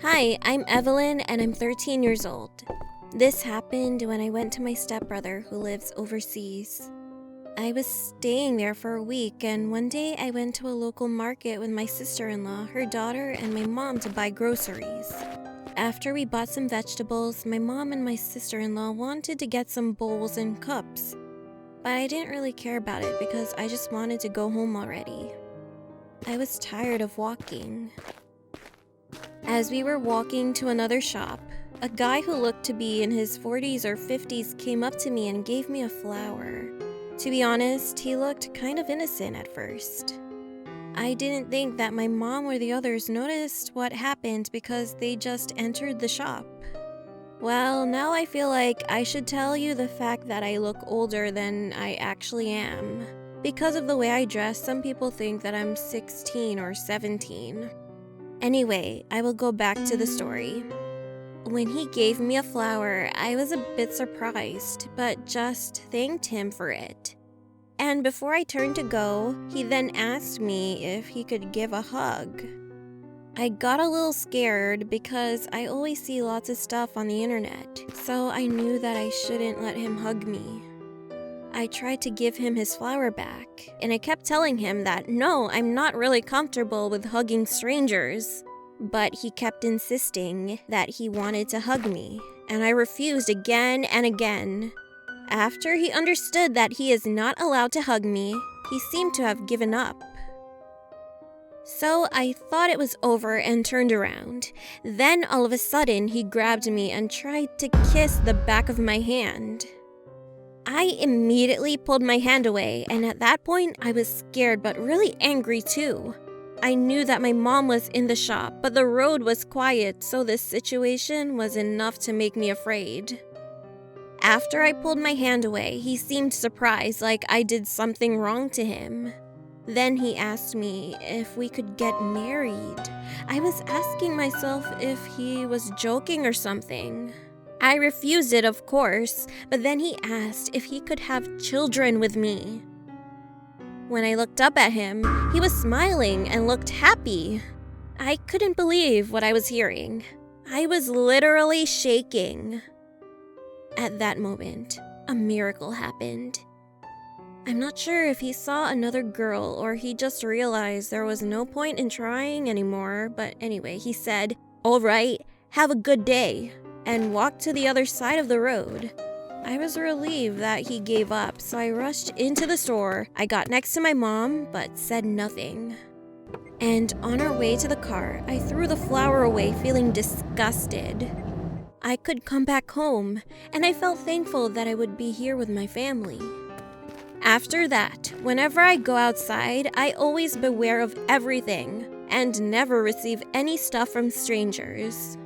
Hi, I'm Evelynn and I'm 13 years old. This happened when I went to my stepbrother who lives overseas. I was staying there for a week and one day I went to a local market with my sister-in-law, her daughter, and my mom to buy groceries. After we bought some vegetables, my mom and my sister-in-law wanted to get some bowls and cups. But I didn't really care about it because I just wanted to go home already. I was tired of walking. As we were walking to another shop, a guy who looked to be in his 40s or 50s came up to me and gave me a flower. To be honest, he looked kind of innocent at first. I didn't think that my mom or the others noticed what happened because they just entered the shop. Well, now I feel like I should tell you the fact that I look older than I actually am. Because of the way I dress, some people think that I'm 16 or 17. Anyway, I will go back to the story. When he gave me a flower, I was a bit surprised, but just thanked him for it. And before I turned to go, he then asked me if he could give a hug. I got a little scared because I always see lots of stuff on the internet, so I knew that I shouldn't let him hug me. I tried to give him his flower back, and I kept telling him that no, I'm not really comfortable with hugging strangers. But he kept insisting that he wanted to hug me, and I refused again and again. After he understood that he is not allowed to hug me, he seemed to have given up. So I thought it was over and turned around. Then all of a sudden he grabbed me and tried to kiss the back of my hand. I immediately pulled my hand away, and at that point I was scared but really angry too. I knew that my mom was in the shop, but the road was quiet, so this situation was enough to make me afraid. After I pulled my hand away, he seemed surprised, like I did something wrong to him. Then he asked me if we could get married. I was asking myself if he was joking or something. I refused it, of course, but then he asked if he could have children with me. When I looked up at him, he was smiling and looked happy. I couldn't believe what I was hearing. I was literally shaking. At that moment, a miracle happened. I'm not sure if he saw another girl or he just realized there was no point in trying anymore, but anyway, he said, "All right, have a good day," and walked to the other side of the road. I was relieved that he gave up, so I rushed into the store. I got next to my mom, but said nothing. And on our way to the car, I threw the flower away, feeling disgusted. I could come back home, and I felt thankful that I would be here with my family. After that, whenever I go outside, I always beware of everything and never receive any stuff from strangers.